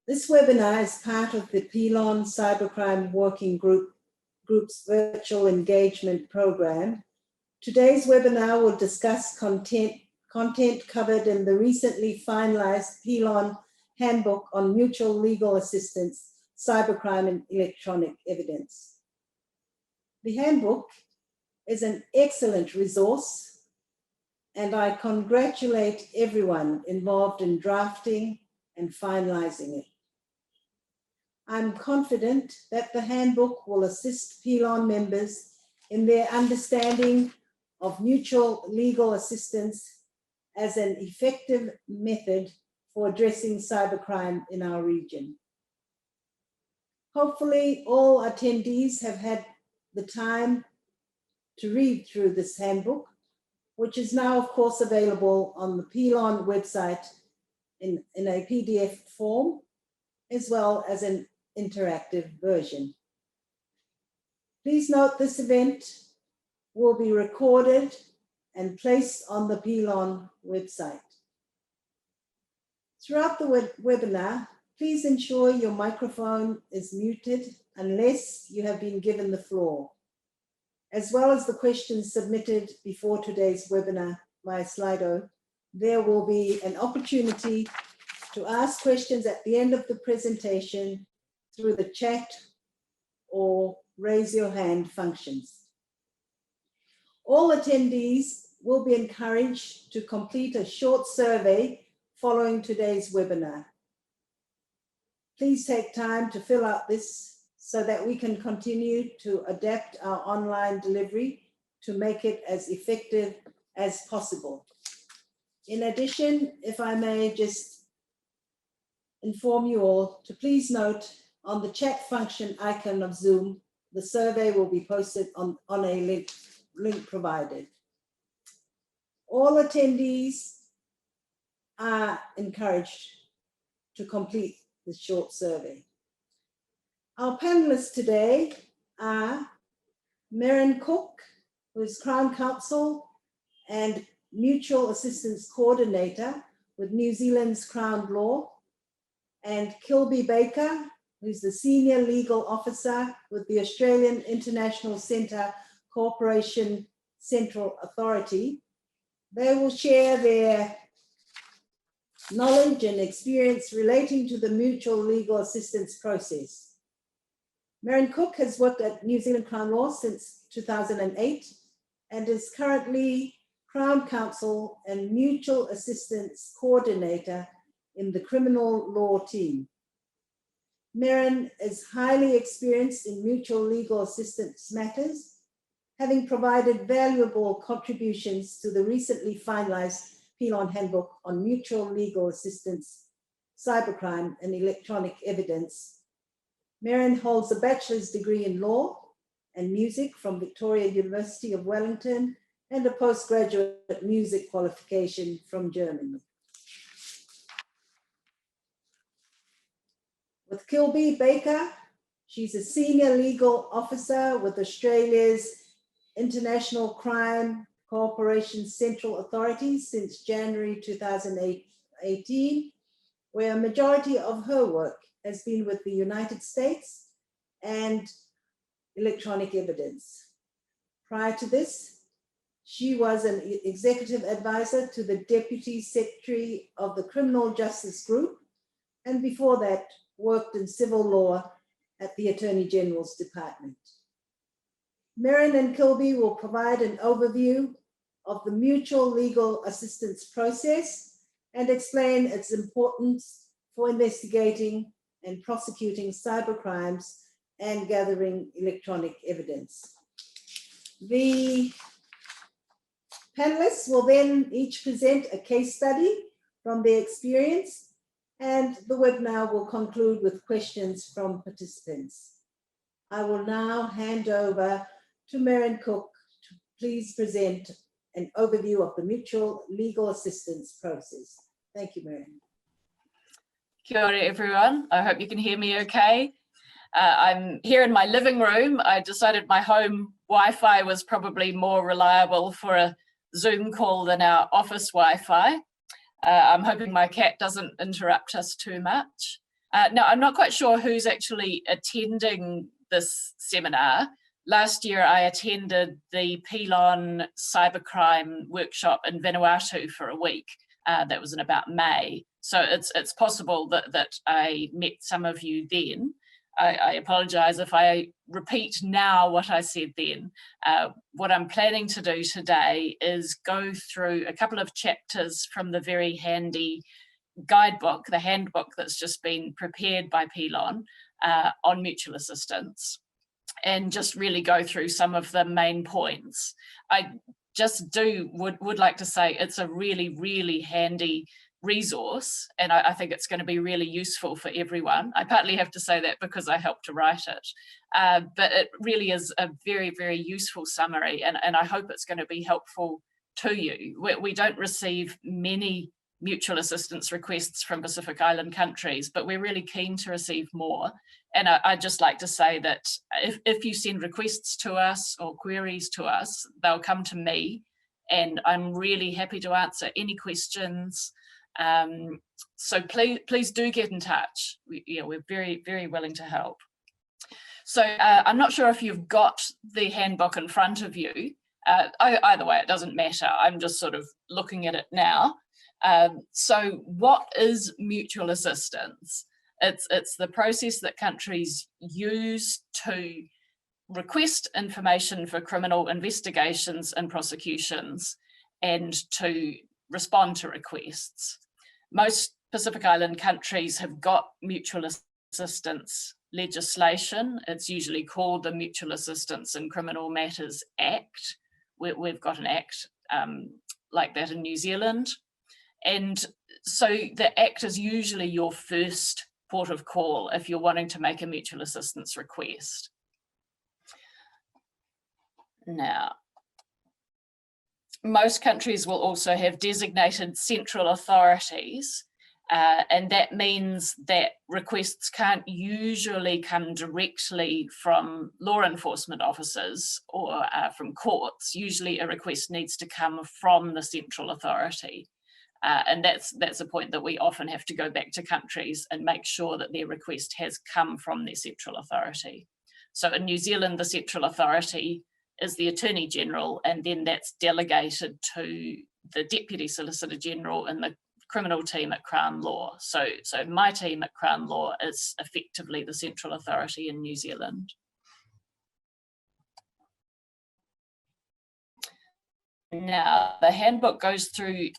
This webinar is part of the PILON Cybercrime Working Group's virtual engagement program. Today's webinar will discuss content covered in the recently finalized PILON Handbook on Mutual Legal Assistance, Cybercrime and Electronic Evidence. The handbook is an excellent resource, and I congratulate everyone involved in drafting and finalizing it. I'm confident that the handbook will assist PILON members in their understanding of mutual legal assistance as an effective method for addressing cybercrime in our region. Hopefully, all attendees have had the time to read through this handbook, which is now, of course, available on the PILON website in a PDF form, as well as an interactive version. Please note this event will be recorded and placed on the PILON website. Throughout the webinar, please ensure your microphone is muted unless you have been given the floor, as well as the questions submitted before today's webinar via Slido. There will be an opportunity to ask questions at the end of the presentation through the chat or raise your hand functions. All attendees will be encouraged to complete a short survey following today's webinar. Please take time to fill out this so that we can continue to adapt our online delivery to make it as effective as possible. In addition, if I may just inform you all to please note on the chat function icon of Zoom, the survey will be posted on a link provided. All attendees are encouraged to complete this short survey. Our panelists today are Merran Cooke, who is Crown Counsel and Mutual Assistance Coordinator with New Zealand's Crown Law, and Kilby Baker, who's the Senior Legal Officer with the Australian International Centre Corporation Central Authority. They will share their knowledge and experience relating to the mutual legal assistance process. Merran Cooke has worked at New Zealand Crown Law since 2008 and is currently Crown Counsel and Mutual Assistance Coordinator in the criminal law team. Merran is highly experienced in mutual legal assistance matters, having provided valuable contributions to the recently finalized PILON Handbook on Mutual Legal Assistance, Cybercrime and Electronic Evidence. Merran holds a bachelor's degree in law and music from Victoria University of Wellington and a postgraduate music qualification from Germany. With Kilby Baker, she's a Senior Legal Officer with Australia's International Crime Corporation Central Authority since January 2018, where a majority of her work has been with the United States and electronic evidence. Prior to this, she was an executive advisor to the Deputy Secretary of the Criminal Justice Group, and before that, worked in civil law at the Attorney General's Department. Merran and Kilby will provide an overview of the mutual legal assistance process and explain its importance for investigating and prosecuting cybercrimes and gathering electronic evidence. The panelists will then each present a case study from their experience, and the webinar will conclude with questions from participants. I will now hand over to Merran Cooke to please present an overview of the mutual legal assistance process. Thank you, Merran. Kia ora, everyone. I hope you can hear me okay. I'm here in my living room. I decided my home Wi-Fi was probably more reliable for a Zoom call than our office Wi-Fi. I'm hoping my cat doesn't interrupt us too much. Now, I'm not quite sure who's actually attending this seminar. Last year, I attended the PILON Cybercrime workshop in Vanuatu for a week. That was in about May. So it's possible that I met some of you then. I apologise if I repeat now what I said then. What I'm planning to do today is go through a couple of chapters from the very handy guidebook, the handbook that's just been prepared by PILON on mutual assistance, and just really go through some of the main points. I just would like to say it's a really, really handy resource, and I think it's going to be really useful for everyone. I partly have to say that because I helped to write it, but it really is a very, very useful summary, and I hope it's going to be helpful to you. We don't receive many mutual assistance requests from Pacific Island countries, but we're really keen to receive more. And I'd just like to say that if you send requests to us or queries to us, they'll come to me, and I'm really happy to answer any questions. So please do get in touch. We're very, very willing to help. So I'm not sure if you've got the handbook in front of you. Either way, it doesn't matter. I'm just sort of looking at it now. So what is mutual assistance? It's the process that countries use to request information for criminal investigations and prosecutions and to respond to requests. Most Pacific Island countries have got mutual assistance legislation. It's usually called the Mutual Assistance in Criminal Matters Act. We've got an act like that in New Zealand. And so the Act is usually your first port of call if you're wanting to make a mutual assistance request. Now, most countries will also have designated central authorities, and that means that requests can't usually come directly from law enforcement officers or from courts. Usually a request needs to come from the central authority. And that's a point that we often have to go back to countries and make sure that their request has come from their central authority. So in New Zealand, the central authority is the Attorney General, and then that's delegated to the Deputy Solicitor General and the criminal team at Crown Law. So my team at Crown Law is effectively the central authority in New Zealand. Now, the handbook goes through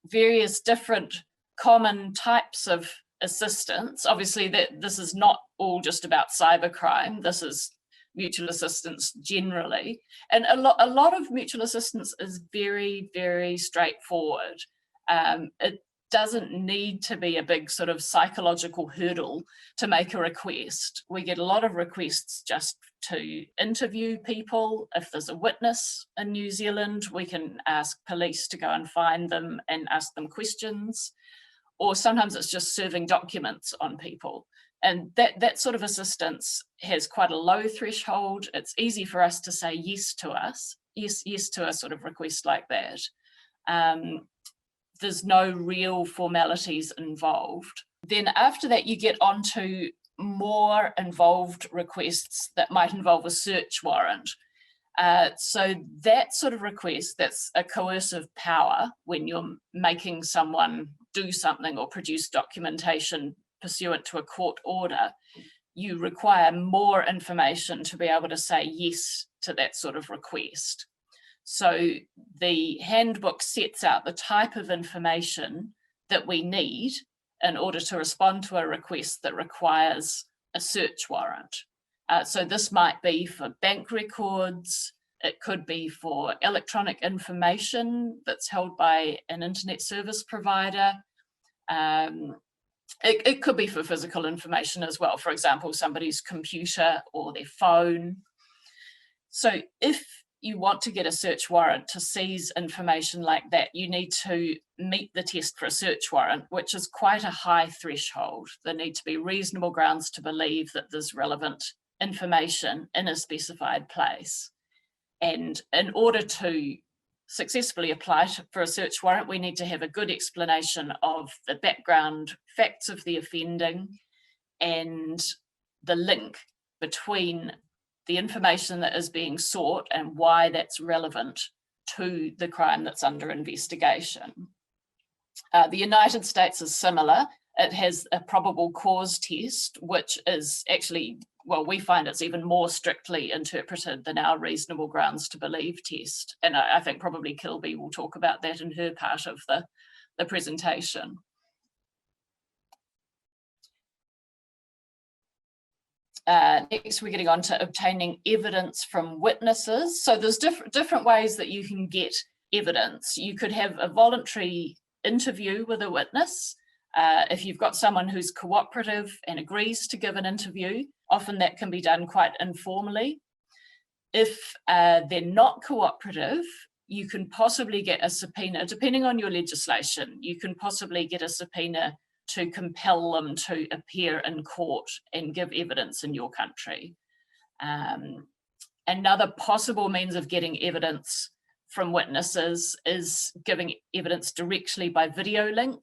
various different common types of assistance. Obviously, this is not all just about cybercrime. This is mutual assistance generally. And a lot of mutual assistance is very, very straightforward. It doesn't need to be a big sort of psychological hurdle to make a request. We get a lot of requests just to interview people. If there's a witness in New Zealand, we can ask police to go and find them and ask them questions. Or sometimes it's just serving documents on people. And that sort of assistance has quite a low threshold. It's easy for us to say yes to a sort of request like that. There's no real formalities involved. Then after that, you get onto more involved requests that might involve a search warrant. So that sort of request, that's a coercive power when you're making someone do something or produce documentation pursuant to a court order. You require more information to be able to say yes to that sort of request. So the handbook sets out the type of information that we need in order to respond to a request that requires a search warrant. So this might be for bank records, it could be for electronic information that's held by an internet service provider. It could be for physical information as well, for example, somebody's computer or their phone. So if you want to get a search warrant to seize information like that, you need to meet the test for a search warrant, which is quite a high threshold. There need to be reasonable grounds to believe that there's relevant information in a specified place. And in order to successfully apply for a search warrant, we need to have a good explanation of the background facts of the offending and the link between the information that is being sought and why that's relevant to the crime that's under investigation. The United States is similar. It has a probable cause test, which is actually, well, we find it's even more strictly interpreted than our reasonable grounds to believe test. And I think probably Kilby will talk about that in her part of the presentation. Next, we're getting on to obtaining evidence from witnesses. So there's different ways that you can get evidence. You could have a voluntary interview with a witness. If you've got someone who's cooperative and agrees to give an interview, often that can be done quite informally. If they're not cooperative, you can possibly get a subpoena, depending on your legislation, you can possibly get a subpoena to compel them to appear in court and give evidence in your country. Another possible means of getting evidence from witnesses is giving evidence directly by video link.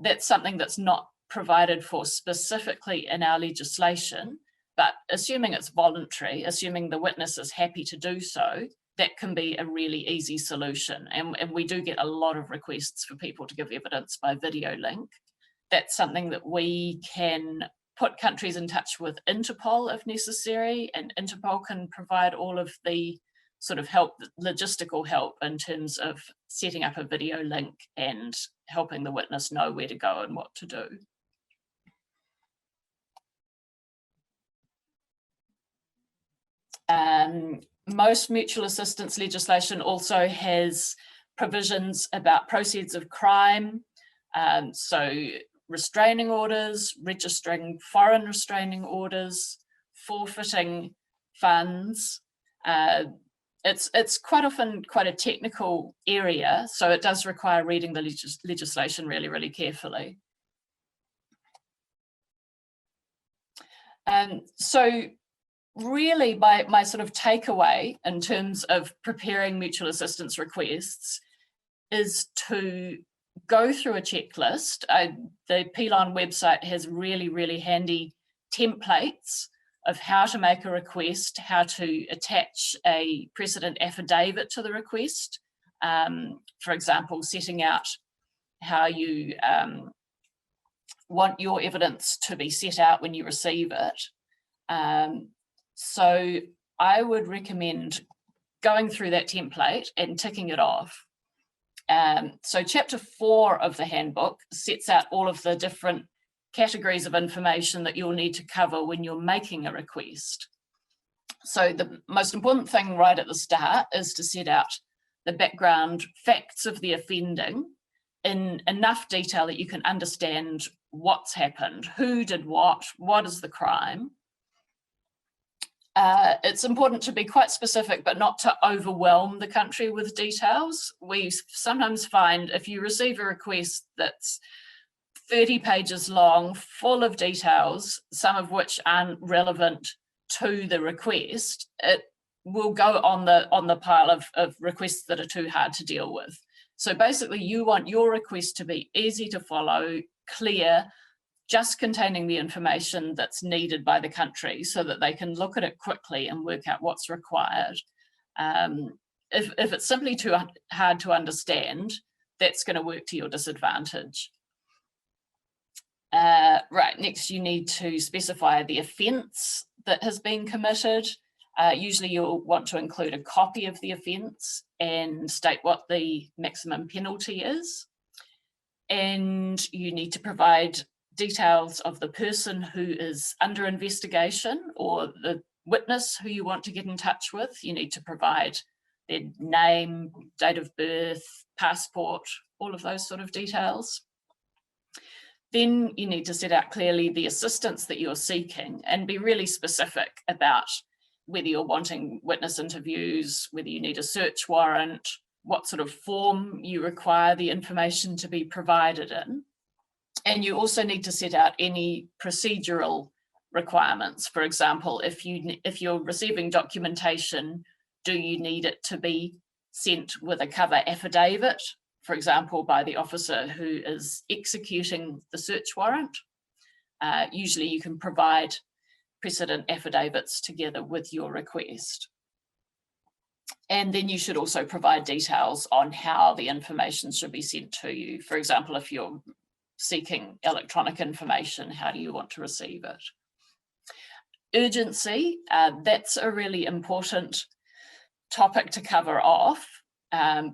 That's something that's not provided for specifically in our legislation, but assuming it's voluntary, assuming the witness is happy to do so, that can be a really easy solution. And we do get a lot of requests for people to give evidence by video link. That's something that we can put countries in touch with Interpol if necessary, and Interpol can provide all of the sort of help, logistical help in terms of setting up a video link and helping the witness know where to go and what to do. Most mutual assistance legislation also has provisions about proceeds of crime. So restraining orders, registering foreign restraining orders, forfeiting funds. It's quite often quite a technical area, so it does require reading the legislation really, really carefully. So really my sort of takeaway in terms of preparing mutual assistance requests is to go through a checklist. The PILON website has really, really handy templates of how to make a request, how to attach a precedent affidavit to the request. For example, setting out how you want your evidence to be set out when you receive it. So I would recommend going through that template and ticking it off. So chapter 4 of the handbook sets out all of the different categories of information that you'll need to cover when you're making a request. So the most important thing right at the start is to set out the background facts of the offending in enough detail that you can understand what's happened, who did what is the crime. It's important to be quite specific, but not to overwhelm the country with details. We sometimes find if you receive a request that's 30 pages long, full of details, some of which aren't relevant to the request, it will go on the pile of requests that are too hard to deal with. So basically you want your request to be easy to follow, clear, just containing the information that's needed by the country so that they can look at it quickly and work out what's required. If it's simply too hard to understand, that's going to work to your disadvantage. Right, next you need to specify the offence that has been committed. Usually you'll want to include a copy of the offence and state what the maximum penalty is. And you need to provide details of the person who is under investigation or the witness who you want to get in touch with. You need to provide their name, date of birth, passport, all of those sort of details. Then you need to set out clearly the assistance that you're seeking and be really specific about whether you're wanting witness interviews, whether you need a search warrant, what sort of form you require the information to be provided in. And you also need to set out any procedural requirements. For example, if you're receiving documentation, do you need it to be sent with a cover affidavit, for example, by the officer who is executing the search warrant? usually you can provide precedent affidavits together with your request. And then you should also provide details on how the information should be sent to you. For example, if you're seeking electronic information, how do you want to receive it? Urgency, that's a really important topic to cover off,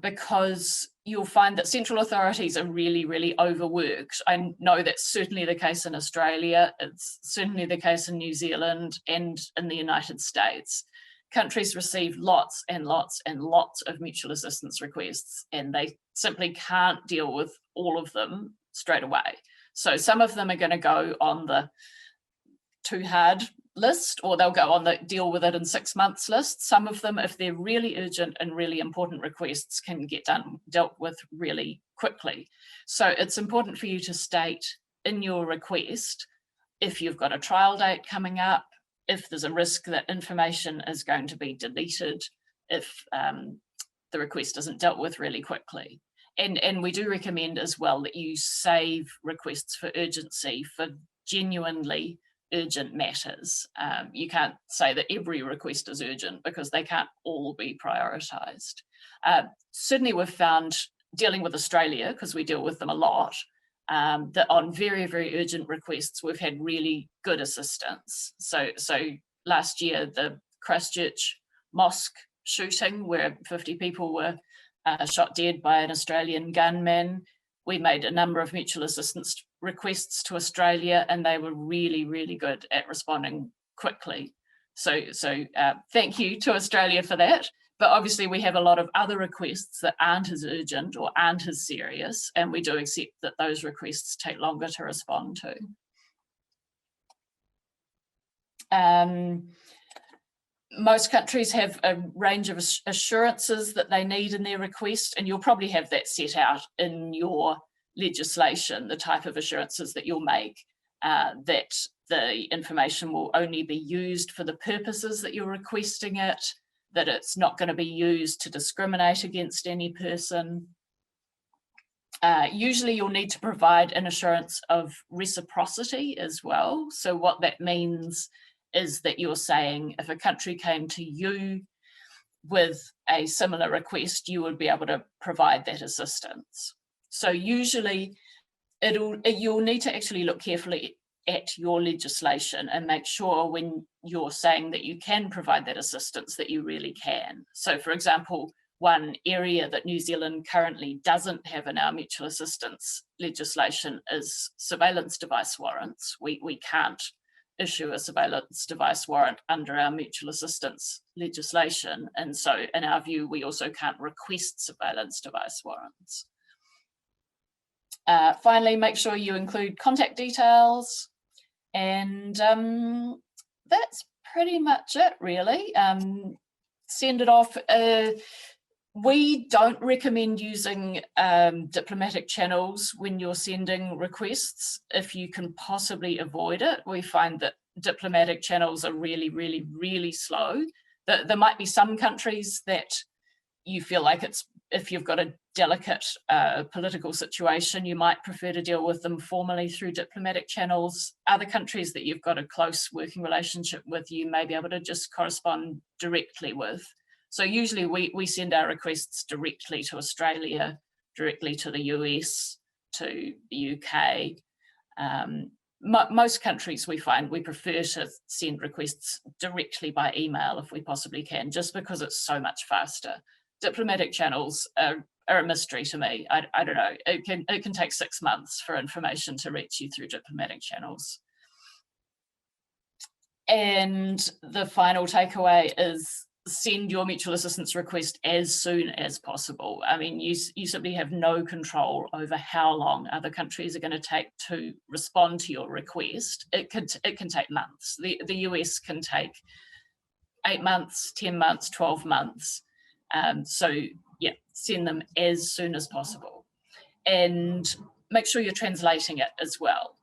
because you'll find that central authorities are really overworked. I know that's certainly the case in Australia, it's certainly the case in New Zealand and in the United States. Countries receive lots and lots and lots of mutual assistance requests, and they simply can't deal with all of them straight away. So some of them are going to go on the too hard list, or they'll go on the deal with it in 6 months list. Some of them, if they're really urgent and really important requests, can get dealt with really quickly. So it's important for you to state in your request if you've got a trial date coming up, if there's a risk that information is going to be deleted, if the request isn't dealt with really quickly. And we do recommend as well that you save requests for urgency for genuinely urgent matters. You can't say that every request is urgent because they can't all be prioritised. Certainly we've found, dealing with Australia, because we deal with them a lot, that on very urgent requests, we've had really good assistance. So last year, the Christchurch mosque shooting, where 50 people were shot dead by an Australian gunman, we made a number of mutual assistance requests to Australia, and they were really good at responding quickly. So thank you to Australia for that. But obviously we have a lot of other requests that aren't as urgent or aren't as serious, and we do accept that those requests take longer to respond to. Most countries have a range of assurances that they need in their request, and you'll probably have that set out in your legislation, the type of assurances that you'll make, that the information will only be used for the purposes that you're requesting it, that it's not going to be used to discriminate against any person. Usually you'll need to provide an assurance of reciprocity as well. So what that means is that you're saying if a country came to you with a similar request, you would be able to provide that assistance. So usually you'll need to actually look carefully at your legislation and make sure when you're saying that you can provide that assistance that you really can. So for example, one area that New Zealand currently doesn't have in our mutual assistance legislation is surveillance device warrants. We can't issue a surveillance device warrant under our mutual assistance legislation. And so in our view, we also can't request surveillance device warrants. Finally, make sure you include contact details, and that's pretty much it really. Send it off. We don't recommend using diplomatic channels when you're sending requests if you can possibly avoid it. We find that diplomatic channels are really slow. There might be some countries that you feel like if you've got a delicate political situation, you might prefer to deal with them formally through diplomatic channels. Other countries that you've got a close working relationship with, you may be able to just correspond directly with. So usually we send our requests directly to Australia, directly to the US, to the UK. Most countries we find we prefer to send requests directly by email if we possibly can, just because it's so much faster. Diplomatic channels are a mystery to me. I don't know, it can take 6 months for information to reach you through diplomatic channels. And the final takeaway is send your mutual assistance request as soon as possible. I mean, you simply have no control over how long other countries are going to take to respond to your request. It can take months. The US can take 8 months, 10 months, 12 months. So yeah, send them as soon as possible, and make sure you're translating it as well.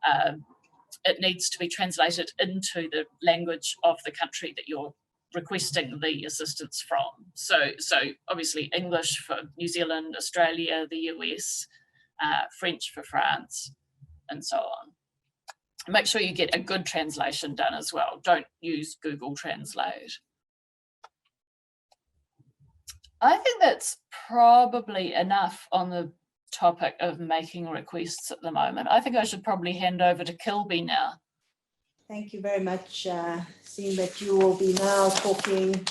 It needs to be translated into the language of the country that you're requesting the assistance from. So obviously English for New Zealand, Australia, the US, French for France, and so on. Make sure you get a good translation done as well. Don't use Google Translate. I think that's probably enough on the topic of making requests at the moment. I think I should probably hand over to Kilby now. Thank you very much. Seeing that you will be now talking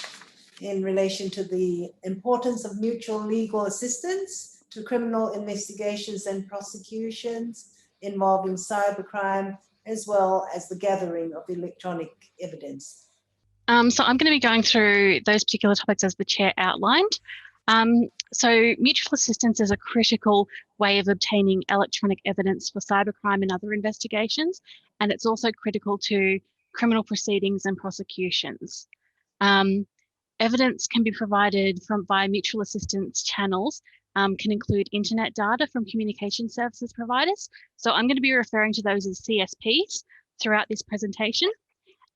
in relation to the importance of mutual legal assistance to criminal investigations and prosecutions involving cybercrime, as well as the gathering of electronic evidence. So I'm going to be going through those particular topics as the chair outlined. So mutual assistance is a critical way of obtaining electronic evidence for cybercrime and other investigations, and it's also critical to criminal proceedings and prosecutions. Evidence can be provided via mutual assistance channels, can include internet data from communication services providers. So I'm going to be referring to those as CSPs throughout this presentation.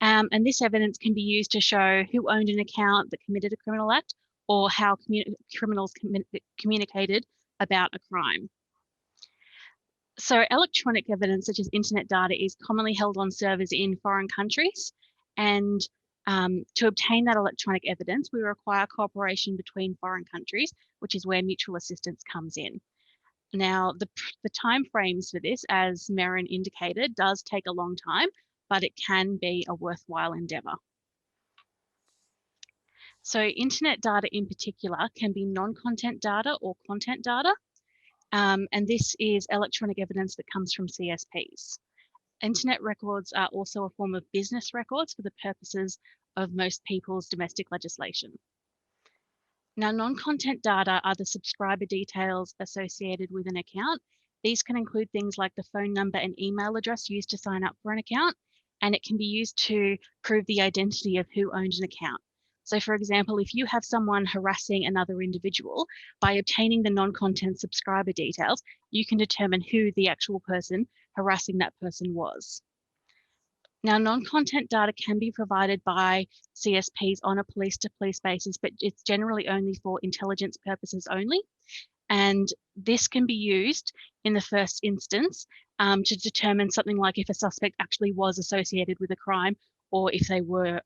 And this evidence can be used to show who owned an account that committed a criminal act, or how criminals communicated about a crime. So electronic evidence such as internet data is commonly held on servers in foreign countries, and to obtain that electronic evidence, we require cooperation between foreign countries, which is where mutual assistance comes in. Now, the timeframes for this, as Merran indicated, does take a long time, but it can be a worthwhile endeavour. So internet data in particular can be non-content data or content data, and this is electronic evidence that comes from CSPs. Internet records are also a form of business records for the purposes of most people's domestic legislation. Now, non-content data are the subscriber details associated with an account. These can include things like the phone number and email address used to sign up for an account, and it can be used to prove the identity of who owned an account. So for example, if you have someone harassing another individual, by obtaining the non-content subscriber details, you can determine who the actual person harassing that person was. Now, non-content data can be provided by CSPs on a police-to-police basis, but it's generally only for intelligence purposes only. And this can be used in the first instance to determine something like if a suspect actually was associated with a crime, or if they were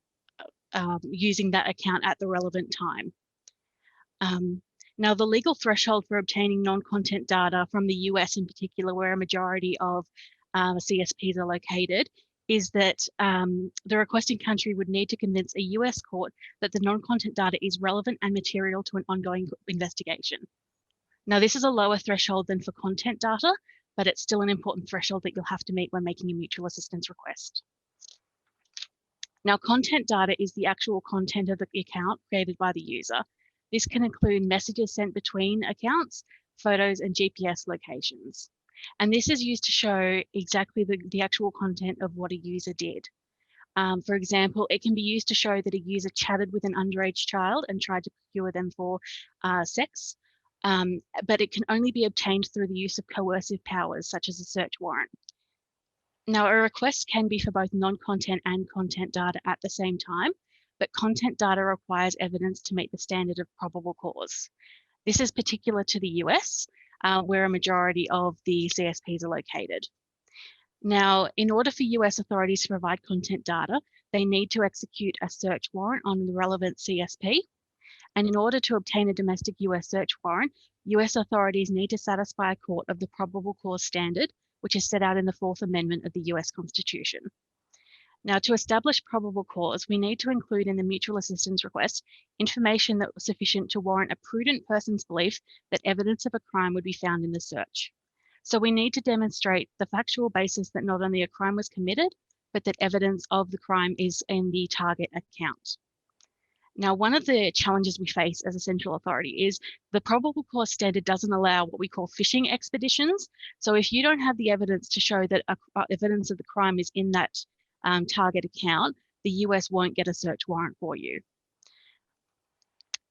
using that account at the relevant time. Now, the legal threshold for obtaining non-content data from the US in particular, where a majority of CSPs are located, is that the requesting country would need to convince a US court that the non-content data is relevant and material to an ongoing investigation. Now, this is a lower threshold than for content data, but it's still an important threshold that you'll have to meet when making a mutual assistance request. Now, content data is the actual content of the account created by the user. This can include messages sent between accounts, photos, and GPS locations. And this is used to show exactly the actual content of what a user did. For example, it can be used to show that a user chatted with an underage child and tried to procure them for sex, but it can only be obtained through the use of coercive powers, such as a search warrant. Now, a request can be for both non-content and content data at the same time, but content data requires evidence to meet the standard of probable cause. This is particular to the US, where a majority of the CSPs are located. Now, in order for US authorities to provide content data, they need to execute a search warrant on the relevant CSP. And in order to obtain a domestic US search warrant, US authorities need to satisfy a court of the probable cause standard, which is set out in the 4th Amendment of the US Constitution. Now, to establish probable cause, we need to include in the mutual assistance request information that was sufficient to warrant a prudent person's belief that evidence of a crime would be found in the search. So we need to demonstrate the factual basis that not only a crime was committed, but that evidence of the crime is in the target account. Now, one of the challenges we face as a central authority is the probable cause standard doesn't allow what we call fishing expeditions. So if you don't have the evidence to show that evidence of the crime is in that target account, the US won't get a search warrant for you.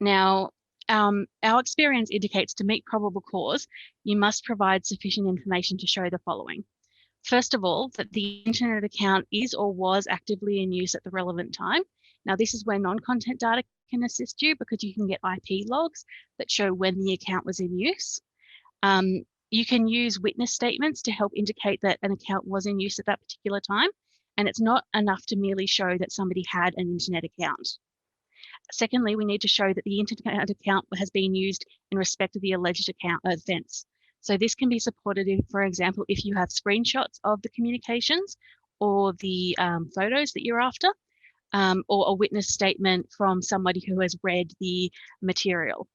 Now, our experience indicates to meet probable cause, you must provide sufficient information to show the following. First of all, that the internet account is or was actively in use at the relevant time. Now, this is where non-content data can assist you because you can get IP logs that show when the account was in use. You can use witness statements to help indicate that an account was in use at that particular time, and it's not enough to merely show that somebody had an internet account. Secondly, we need to show that the internet account has been used in respect of the alleged offence. So this can be supported, for example, if you have screenshots of the communications or the photos that you're after, or a witness statement from somebody who has read the material.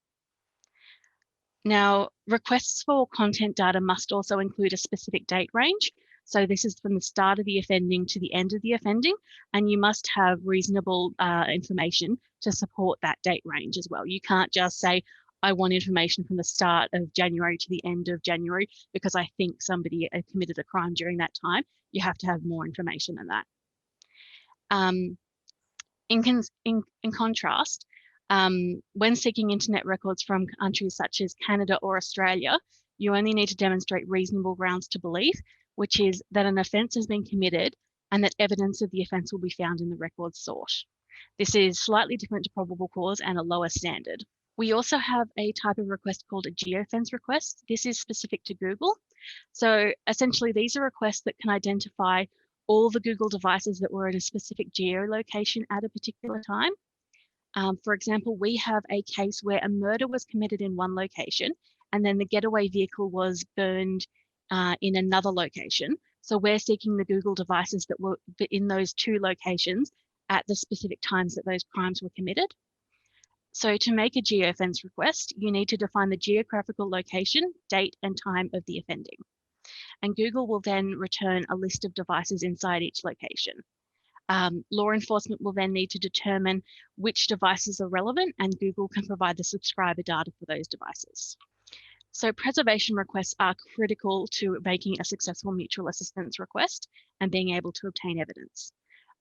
Now, requests for content data must also include a specific date range. So this is from the start of the offending to the end of the offending, and you must have reasonable information to support that date range as well. You can't just say, I want information from the start of January to the end of January because I think somebody committed a crime during that time. You have to have more information than that. In contrast, when seeking internet records from countries such as Canada or Australia, you only need to demonstrate reasonable grounds to believe, which is that an offence has been committed and that evidence of the offence will be found in the records sought. This is slightly different to probable cause and a lower standard. We also have a type of request called a Geofence request. This is specific to Google. So essentially, these are requests that can identify all the Google devices that were in a specific geolocation at a particular time. For example, we have a case where a murder was committed in one location and then the getaway vehicle was burned in another location. So we're seeking the Google devices that were in those two locations at the specific times that those crimes were committed. So to make a geofence request, you need to define the geographical location, date, and time of the offending. And Google will then return a list of devices inside each location. Law enforcement will then need to determine which devices are relevant, and Google can provide the subscriber data for those devices. So preservation requests are critical to making a successful mutual assistance request and being able to obtain evidence.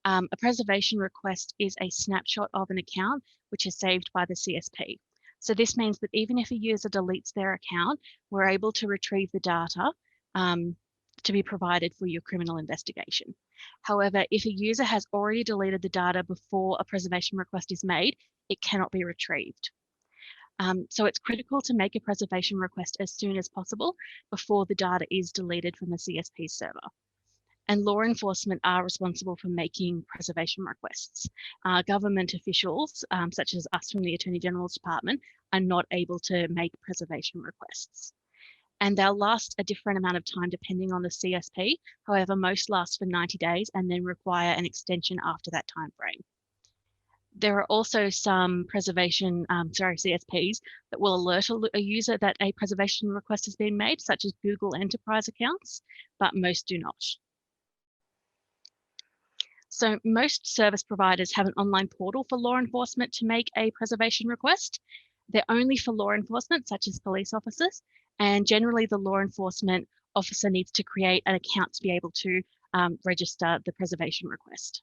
A preservation request is a snapshot of an account which is saved by the CSP. So this means that even if a user deletes their account, we're able to retrieve the data to be provided for your criminal investigation. However, if a user has already deleted the data before a preservation request is made, it cannot be retrieved. So it's critical to make a preservation request as soon as possible before the data is deleted from the CSP server. And law enforcement are responsible for making preservation requests. Government officials, such as us from the Attorney General's Department, are not able to make preservation requests. And they'll last a different amount of time depending on the CSP. However, most last for 90 days and then require an extension after that time frame. There are also some preservation, CSPs that will alert a user that a preservation request has been made, such as Google Enterprise accounts, but most do not. So most service providers have an online portal for law enforcement to make a preservation request. They're only for law enforcement, such as police officers, and generally the law enforcement officer needs to create an account to be able to register the preservation request.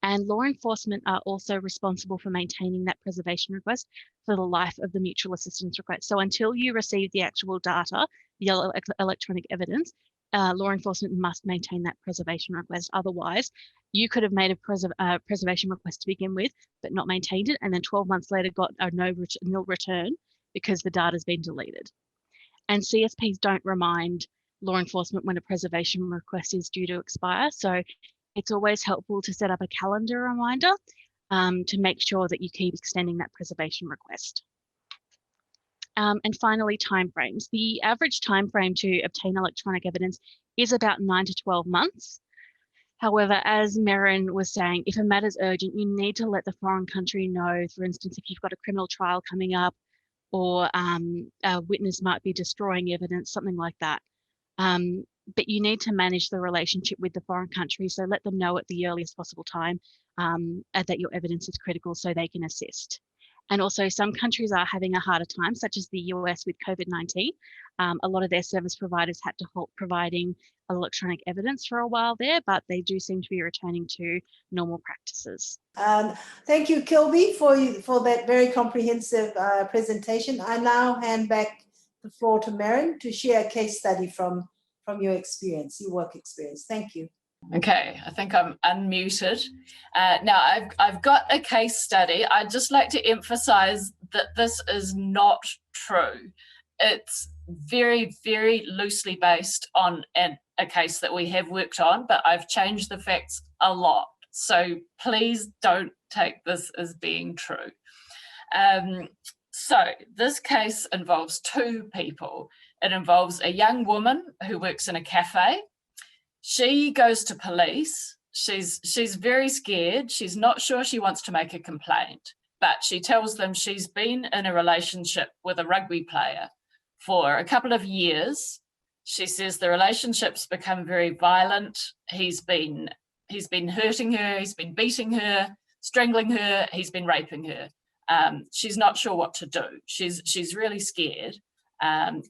And law enforcement are also responsible for maintaining that preservation request for the life of the mutual assistance request. So until you receive the actual data, the electronic evidence, law enforcement must maintain that preservation request. Otherwise, you could have made a preservation request to begin with, but not maintained it, and then 12 months later got a nil return because the data has been deleted. And CSPs don't remind law enforcement when a preservation request is due to expire. So it's always helpful to set up a calendar reminder to make sure that you keep extending that preservation request. And finally, timeframes. The average timeframe to obtain electronic evidence is about 9 to 12 months. However, as Merran was saying, if a matter is urgent, you need to let the foreign country know, for instance, if you've got a criminal trial coming up or a witness might be destroying evidence, something like that. But you need to manage the relationship with the foreign country, so let them know at the earliest possible time that your evidence is critical so they can assist. And also some countries are having a harder time, such as the US with COVID-19. A lot of their service providers had to halt providing electronic evidence for a while there, but they do seem to be returning to normal practices. Thank you, Kilby, for that very comprehensive presentation. I now hand back the floor to Merran to share a case study from your experience, your work experience. Thank you. Okay, I think I'm unmuted. Now, I've got a case study. I'd just like to emphasize that this is not true. It's very, very loosely based on a case that we have worked on, but I've changed the facts a lot. So please don't take this as being true. So this case involves two people. It involves a young woman who works in a cafe. She goes to police. She's very scared. She's not sure she wants to make a complaint, but she tells them she's been in a relationship with a rugby player for a couple of years. She says the relationship's become very violent. He's been hurting her, he's been beating her, strangling her, he's been raping her. She's not sure what to do. She's really scared.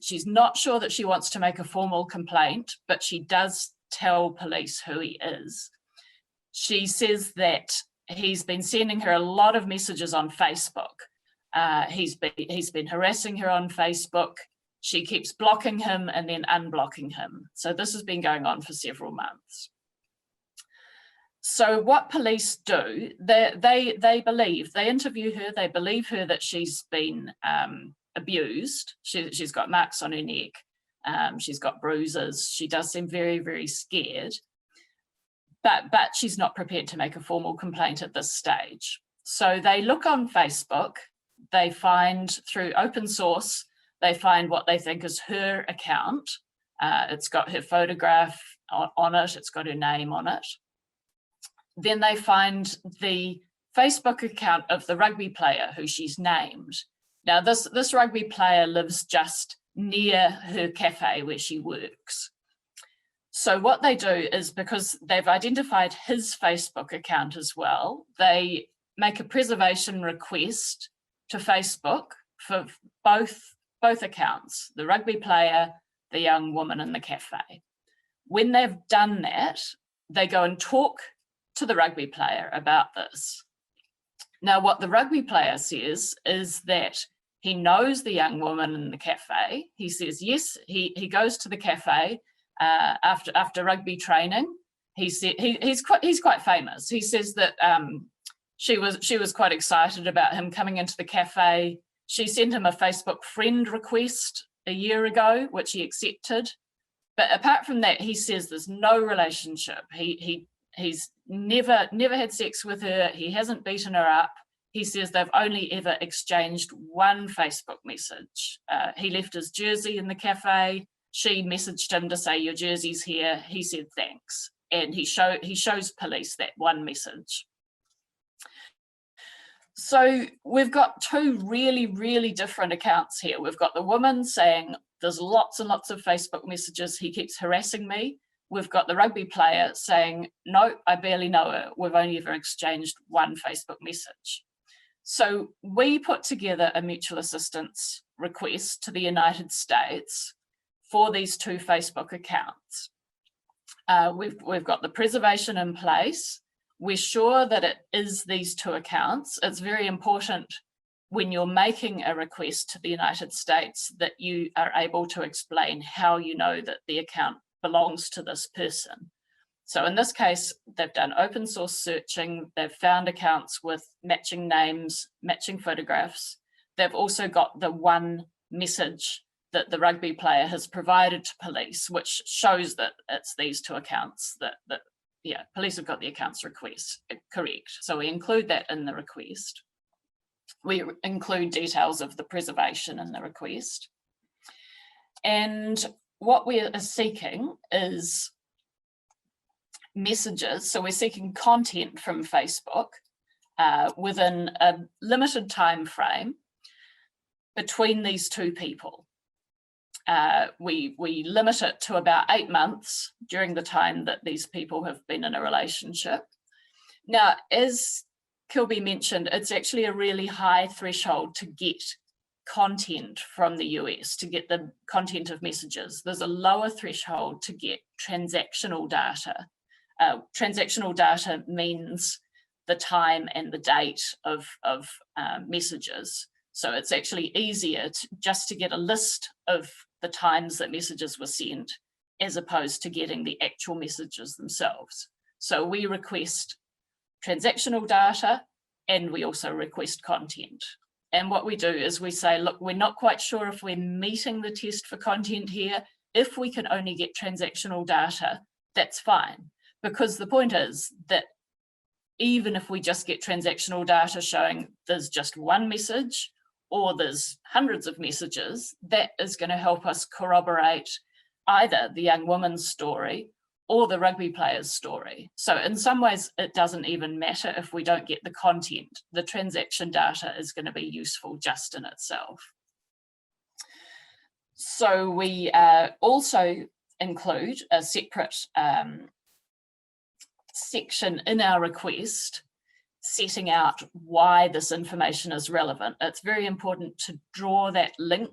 She's not sure that she wants to make a formal complaint, but she does tell police who he is. She says that he's been sending her a lot of messages on Facebook. He's been harassing her on Facebook. She keeps blocking him and then unblocking him. So this has been going on for several months. So what police do, they interview her, they believe her that she's been abused. She's got marks on her neck, she's got bruises, she does seem very, very scared, but she's not prepared to make a formal complaint at this stage. So they look on Facebook, they find through open source, they find what they think is her account. It's got her photograph on it, it's got her name on it. Then they find the Facebook account of the rugby player who she's named. Now this rugby player lives just near her cafe where she works. So what they do is, because they've identified his Facebook account as well, they make a preservation request to Facebook for both accounts, the rugby player, the young woman in the cafe. When they've done that, they go and talk to the rugby player about this. Now, what the rugby player says is that he knows the young woman in the cafe. He says, yes, he goes to the cafe after rugby training. He said he's quite famous. He says that she was quite excited about him coming into the cafe. She sent him a Facebook friend request a year ago, which he accepted. But apart from that, he says there's no relationship. He's never had sex with her. He hasn't beaten her up. He says they've only ever exchanged one Facebook message. He left his jersey in the cafe. She messaged him to say, your jersey's here. He said, thanks. And he shows police that one message. So we've got two really, really different accounts here. We've got the woman saying there's lots and lots of Facebook messages. He keeps harassing me. We've got the rugby player saying, no, I barely know her. We've only ever exchanged one Facebook message. So we put together a mutual assistance request to the United States for these two Facebook accounts. We've got the preservation in place. We're sure that it is these two accounts. It's very important when you're making a request to the United States that you are able to explain how you know that the account belongs to this person. So in this case, they've done open source searching. They've found accounts with matching names, matching photographs. They've also got the one message that the rugby player has provided to police, which shows that it's these two accounts that police have got the accounts request correct. So we include that in the request. We include details of the preservation in the request. And what we are seeking is messages. So we're seeking content from Facebook within a limited time frame between these two people. We limit it to about 8 months during the time that these people have been in a relationship. Now, as Kilby mentioned, it's actually a really high threshold to get content from the US, to get the content of messages. There's a lower threshold to get transactional data. Transactional data means the time and the date of messages. So it's actually easier just to get a list of the times that messages were sent as opposed to getting the actual messages themselves. So we request transactional data and we also request content. And what we do is we say, look, we're not quite sure if we're meeting the test for content here. If we can only get transactional data, that's fine. Because the point is that even if we just get transactional data showing there's just one message or there's hundreds of messages, that is going to help us corroborate either the young woman's story or the rugby player's story. So in some ways, it doesn't even matter if we don't get the content. The transaction data is going to be useful just in itself. So we also include a separate section in our request setting out why this information is relevant. It's very important to draw that link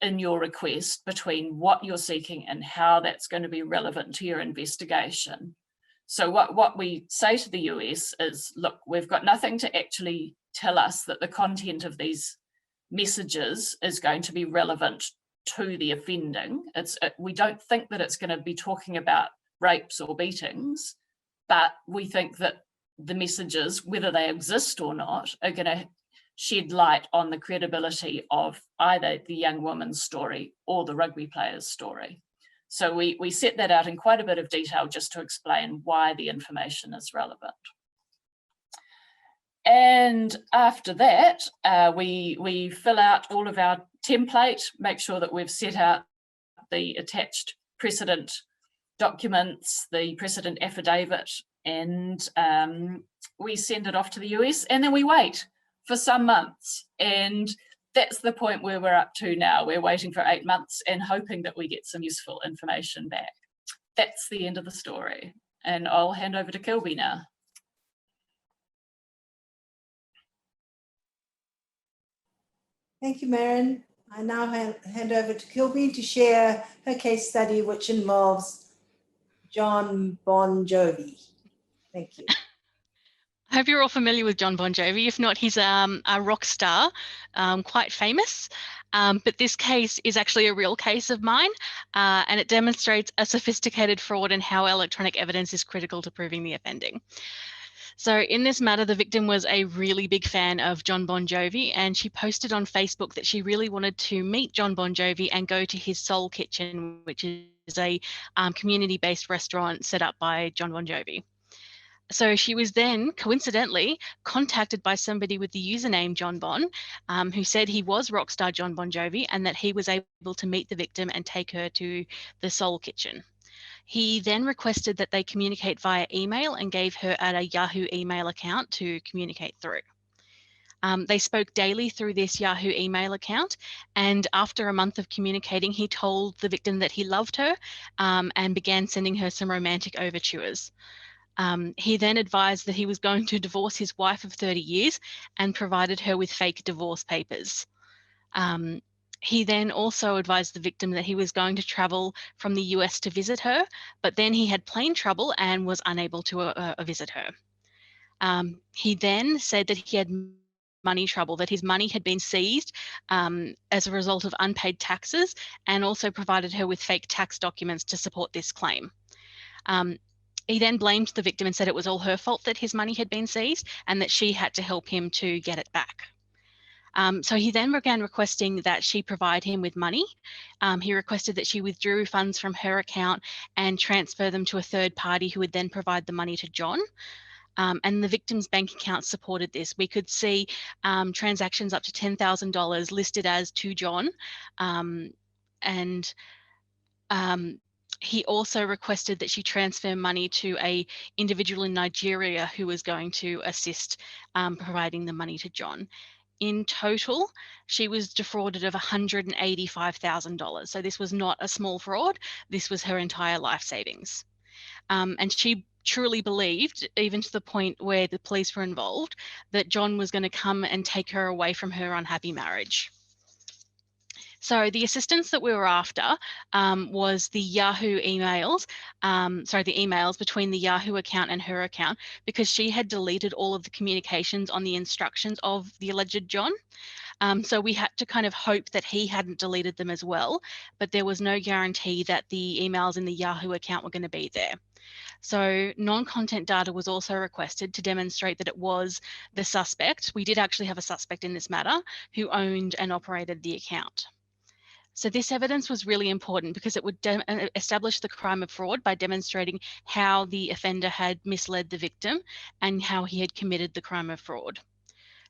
in your request between what you're seeking and how that's going to be relevant to your investigation. So what we say to the US is, look, we've got nothing to actually tell us that the content of these messages is going to be relevant to the offending. We don't think that it's going to be talking about rapes or beatings, but we think that the messages, whether they exist or not, are going to shed light on the credibility of either the young woman's story or the rugby player's story. So we set that out in quite a bit of detail just to explain why the information is relevant. And after that, we fill out all of our template, make sure that we've set out the attached precedent documents, the precedent affidavit, and we send it off to the US, and then we wait for some months. And that's the point where we're up to now. We're waiting for 8 months and hoping that we get some useful information back. That's the end of the story. And I'll hand over to Kilby now. Thank you, Merran. I now hand over to Kilby to share her case study, which involves John Bon Jovi. Thank you. I hope you're all familiar with John Bon Jovi. If not, he's a rock star, quite famous. But this case is actually a real case of mine, and it demonstrates a sophisticated fraud and how electronic evidence is critical to proving the offending. So in this matter, the victim was a really big fan of John Bon Jovi, and she posted on Facebook that she really wanted to meet John Bon Jovi and go to his Soul Kitchen, which is a community-based restaurant set up by John Bon Jovi. So she was then coincidentally contacted by somebody with the username John Bon, who said he was rockstar John Bon Jovi and that he was able to meet the victim and take her to the Soul Kitchen. He then requested that they communicate via email and gave her a Yahoo email account to communicate through. They spoke daily through this Yahoo email account, and after a month of communicating, he told the victim that he loved her and began sending her some romantic overtures. He then advised that he was going to divorce his wife of 30 years and provided her with fake divorce papers. He then also advised the victim that he was going to travel from the US to visit her, but then he had plane trouble and was unable to visit her. He then said that he had money trouble, that his money had been seized as a result of unpaid taxes, and also provided her with fake tax documents to support this claim. He then blamed the victim and said it was all her fault that his money had been seized and that she had to help him to get it back. So he then began requesting that she provide him with money. He requested that she withdrew funds from her account and transfer them to a third party who would then provide the money to John. And the victim's bank account supported this. We could see transactions up to $10,000 listed as to John. He also requested that she transfer money to an individual in Nigeria who was going to assist providing the money to John. In total, she was defrauded of $185,000. So this was not a small fraud. This was her entire life savings. And she truly believed, even to the point where the police were involved, that John was going to come and take her away from her unhappy marriage. So the assistance that we were after was the Yahoo emails, the emails between the Yahoo account and her account, because she had deleted all of the communications on the instructions of the alleged John. So we had to kind of hope that he hadn't deleted them as well, but there was no guarantee that the emails in the Yahoo account were going to be there. So non-content data was also requested to demonstrate that it was the suspect. We did actually have a suspect in this matter who owned and operated the account. So this evidence was really important because it would establish the crime of fraud by demonstrating how the offender had misled the victim and how he had committed the crime of fraud.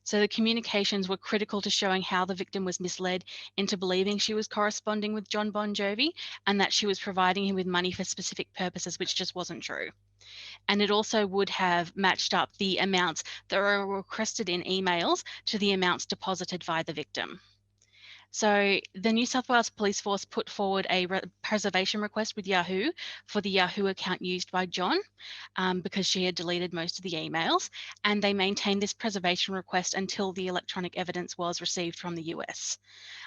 So the communications were critical to showing how the victim was misled into believing she was corresponding with John Bon Jovi and that she was providing him with money for specific purposes, which just wasn't true. And it also would have matched up the amounts that were requested in emails to the amounts deposited by the victim. So the New South Wales Police Force put forward a preservation request with Yahoo for the Yahoo account used by John because she had deleted most of the emails, and they maintained this preservation request until the electronic evidence was received from the US.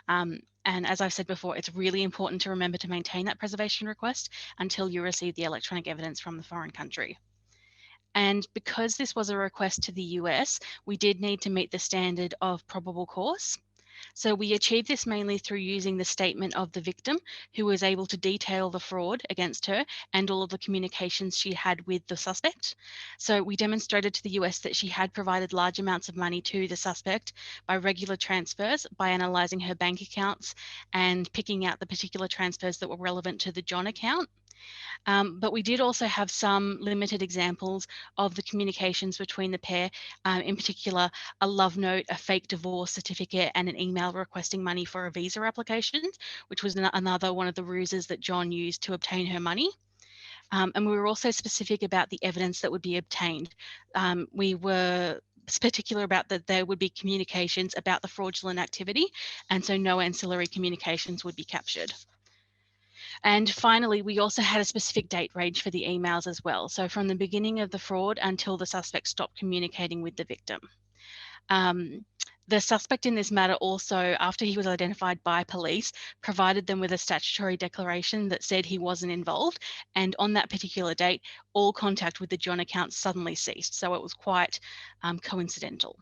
And as I've said before, it's really important to remember to maintain that preservation request until you receive the electronic evidence from the foreign country. And because this was a request to the US, we did need to meet the standard of probable cause. So we achieved this mainly through using the statement of the victim, who was able to detail the fraud against her and all of the communications she had with the suspect. So we demonstrated to the US that she had provided large amounts of money to the suspect by regular transfers, by analysing her bank accounts and picking out the particular transfers that were relevant to the John account. But we did also have some limited examples of the communications between the pair, in particular, a love note, a fake divorce certificate, and an email requesting money for a visa application, which was another one of the ruses that John used to obtain her money. And we were also specific about the evidence that would be obtained. We were particular about that there would be communications about the fraudulent activity, and so no ancillary communications would be captured. And finally, we also had a specific date range for the emails as well. So from the beginning of the fraud until the suspect stopped communicating with the victim. The suspect in this matter also, after he was identified by police, provided them with a statutory declaration that said he wasn't involved. And on that particular date, all contact with the John account suddenly ceased. So it was quite coincidental.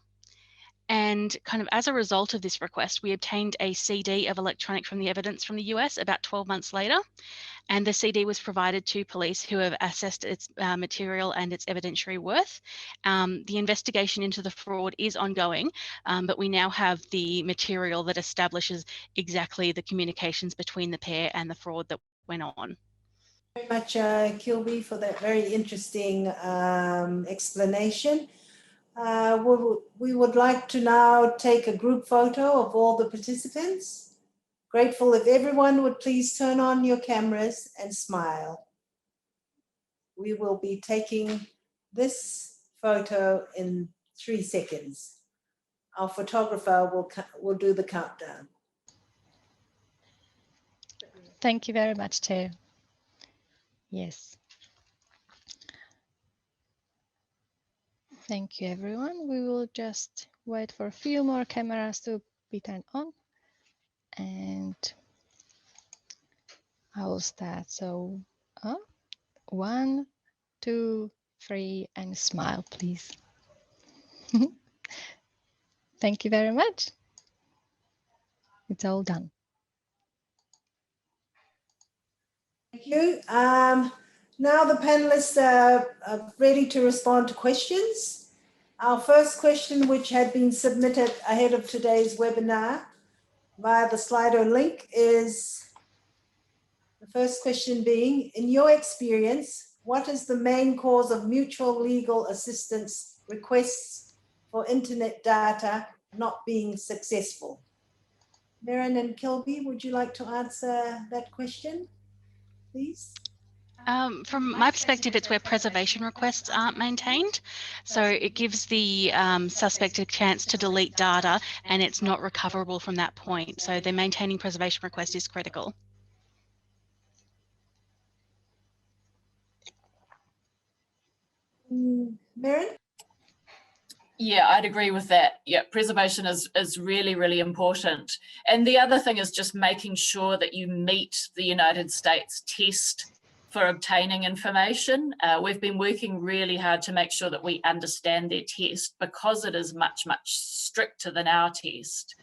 And kind of as a result of this request, we obtained a CD of electronic from the evidence from the US about 12 months later. And the CD was provided to police who have assessed its material and its evidentiary worth. The investigation into the fraud is ongoing, but we now have the material that establishes exactly the communications between the pair and the fraud that went on. Very much, Kilby, for that very interesting explanation. We would like to now take a group photo of all the participants. Grateful if everyone would please turn on your cameras and smile. We will be taking this photo in 3 seconds. Our photographer will do the countdown. Thank you very much, Chair. Yes. Thank you, everyone. We will just wait for a few more cameras to be turned on. And I will start. So 1, 2, 3, and smile, please. Thank you very much. It's all done. Thank you. Now the panelists are ready to respond to questions. Our first question, which had been submitted ahead of today's webinar via the Slido link, is the first question being, in your experience, what is the main cause of mutual legal assistance requests for internet data not being successful? Merran and Kilby, would you like to answer that question, please? From my perspective, it's where preservation requests aren't maintained. So it gives the suspect a chance to delete data and it's not recoverable from that point. So the maintaining preservation request is critical. Merran? Yeah, I'd agree with that. Yeah, preservation is really, really important. And the other thing is just making sure that you meet the United States test for obtaining information. We've been working really hard to make sure that we understand their test because it is much, much stricter than our test.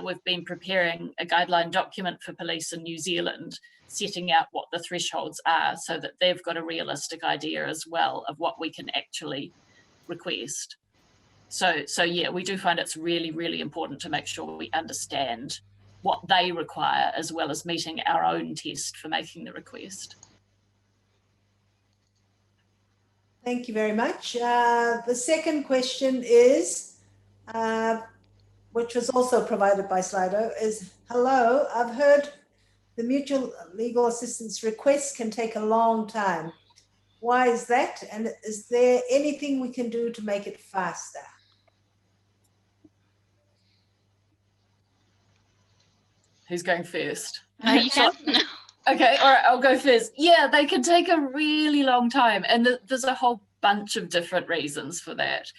We've been preparing a guideline document for police in New Zealand setting out what the thresholds are so that they've got a realistic idea as well of what we can actually request. So yeah, we do find it's really, really important to make sure we understand what they require as well as meeting our own test for making the request. Thank you very much. The second question is, which was also provided by Slido, is, hello, I've heard the mutual legal assistance requests can take a long time. Why is that? And is there anything we can do to make it faster? Who's going first? You can. Okay, all right, I'll go first. Yeah, they can take a really long time, and there's a whole bunch of different reasons for that.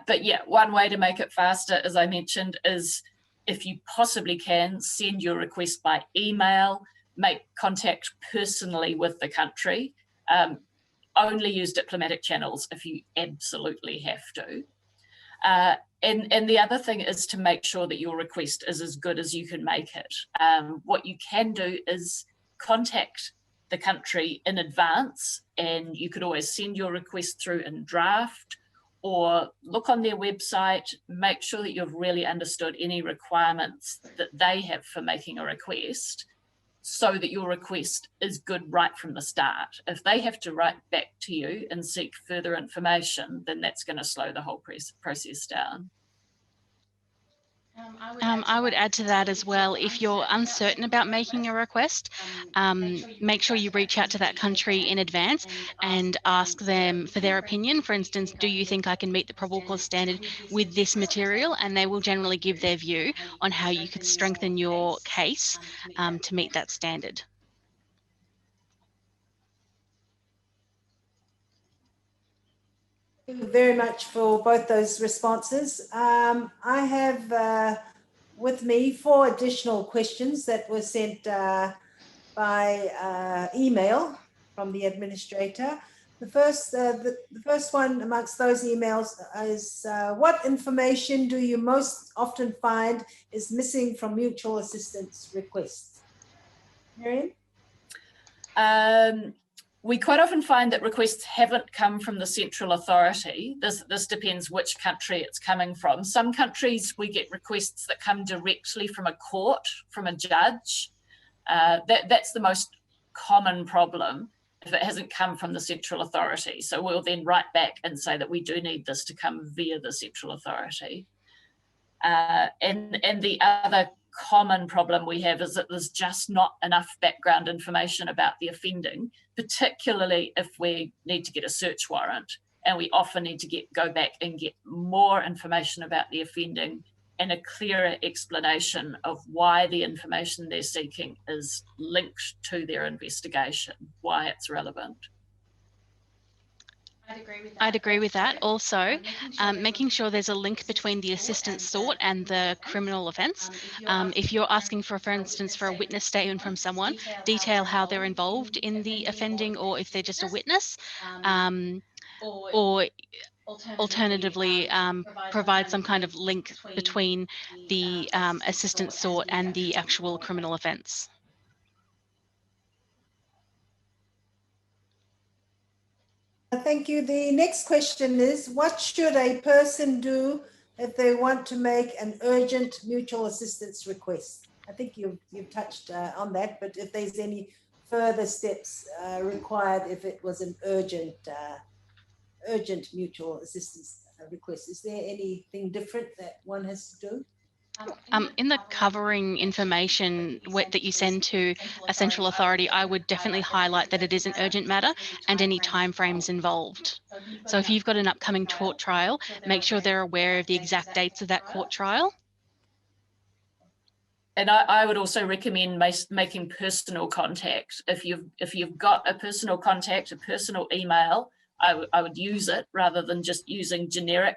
But yeah, one way to make it faster, as I mentioned, is if you possibly can, send your request by email, make contact personally with the country. Only use diplomatic channels if you absolutely have to. And the other thing is to make sure that your request is as good as you can make it. What you can do is contact the country in advance, and you could always send your request through in draft, or look on their website, make sure that you've really understood any requirements that they have for making a request, so that your request is good right from the start. If they have to write back to you and seek further information, then that's going to slow the whole process down. I would add to that as well. If you're uncertain about making a request, make sure you reach out to that country in advance and ask them for their opinion. For instance, do you think I can meet the probable cause standard with this material? And they will generally give their view on how you could strengthen your case to meet that standard. Thank you very much for both those responses. I have with me 4 additional questions that were sent by email from the administrator. The first one amongst those emails is, what information do you most often find is missing from mutual assistance requests? Merran? We quite often find that requests haven't come from the central authority. This depends which country it's coming from. Some countries we get requests that come directly from a court, from a judge. That's the most common problem if it hasn't come from the central authority. So we'll then write back and say that we do need this to come via the central authority. And the other common problem we have is that there's just not enough background information about the offending, particularly if we need to get a search warrant, and we often need to go back and get more information about the offending and a clearer explanation of why the information they're seeking is linked to their investigation, why it's relevant. I'd agree with that. Also, making sure there's a link between the assistance sought and the criminal offence. If you're asking for instance, for a witness statement from someone, detail how they're involved in the offending, or if they're just a witness, or alternatively provide some kind of link between the assistance sought and the actual criminal offence. Thank you. The next question is, what should a person do if they want to make an urgent mutual assistance request? I think you've touched on that, but if there's any further steps required if it was an urgent mutual assistance request, is there anything different that one has to do? In the covering information that you send to a central authority, I would definitely highlight that it is an urgent matter and any timeframes involved. So if you've got an upcoming court trial, make sure they're aware of the exact dates of that court trial. And I would also recommend making personal contact. If you've got a personal contact, a personal email, I would use it rather than just using generic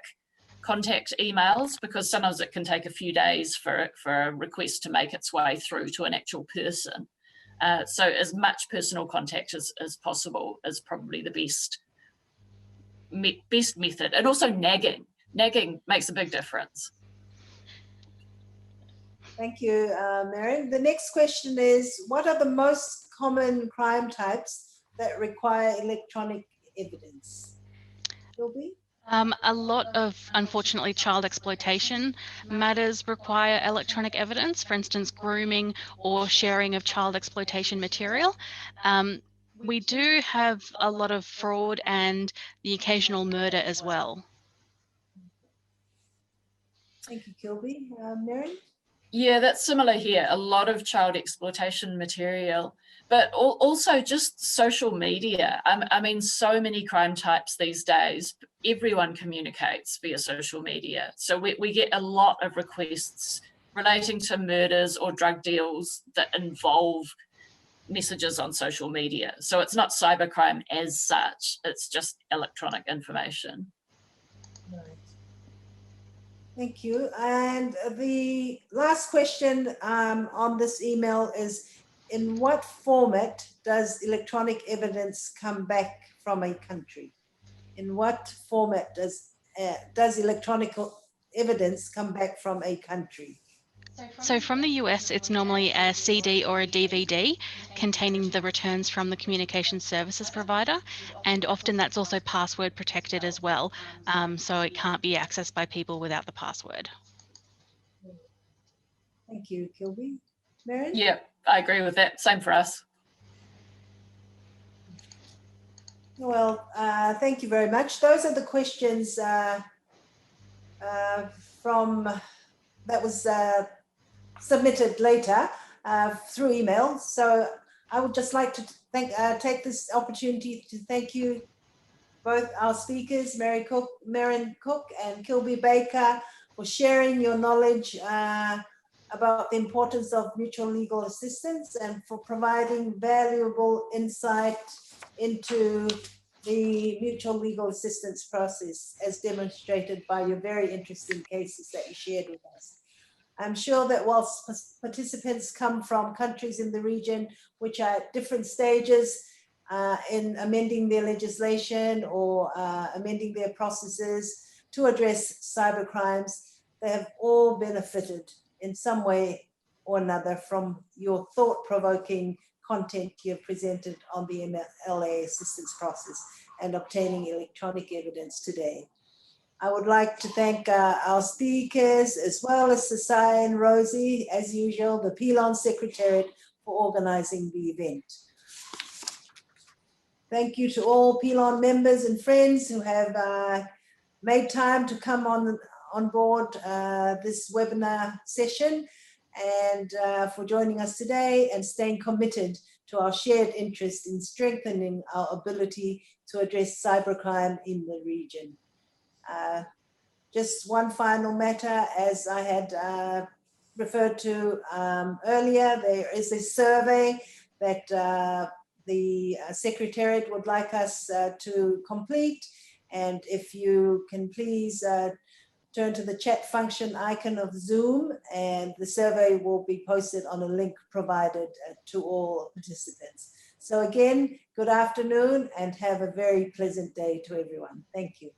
contact emails, because sometimes it can take a few days for a request to make its way through to an actual person. So as much personal contact as possible is probably the best method. And also nagging makes a big difference. Thank you, Merran. The next question is, what are the most common crime types that require electronic evidence? Kilby? A lot of, unfortunately, child exploitation matters require electronic evidence, for instance, grooming or sharing of child exploitation material. We do have a lot of fraud and the occasional murder as well. Thank you, Kilby. Merran? Yeah, that's similar here. A lot of child exploitation material, but also just social media. I mean, so many crime types these days, everyone communicates via social media. So we get a lot of requests relating to murders or drug deals that involve messages on social media. So it's not cybercrime as such, it's just electronic information. Right. Thank you. And the last question on this email is, in what format does electronic evidence come back from a country? In what format does electronic evidence come back from a country? So from the US, it's normally a CD or a DVD containing the returns from the communication services provider, and often that's also password protected as well, so it can't be accessed by people without the password. Thank you, Kilby. Merran? Yeah, I agree with that. Same for us. Well, thank you very much. Those are the questions from that was submitted later through email. So I would just like to take this opportunity to thank you, both our speakers, Merran Cooke and Kilby Baker, for sharing your knowledge about the importance of mutual legal assistance and for providing valuable insight into the mutual legal assistance process, as demonstrated by your very interesting cases that you shared with us. I'm sure that whilst participants come from countries in the region which are at different stages in amending their legislation or amending their processes to address cybercrimes, they have all benefited in some way or another from your thought-provoking content you have presented on the MLA assistance process and obtaining electronic evidence today. I would like to thank our speakers, as well as Sasai and Rosie, as usual, the PILON Secretariat, for organizing the event. Thank you to all PILON members and friends who have made time to come on board this webinar session, and for joining us today and staying committed to our shared interest in strengthening our ability to address cybercrime in the region. Just one final matter, as I had referred to earlier, there is a survey that the Secretariat would like us to complete, and if you can please turn to the chat function icon of Zoom, and the survey will be posted on a link provided to all participants. So again, good afternoon and have a very pleasant day to everyone. Thank you.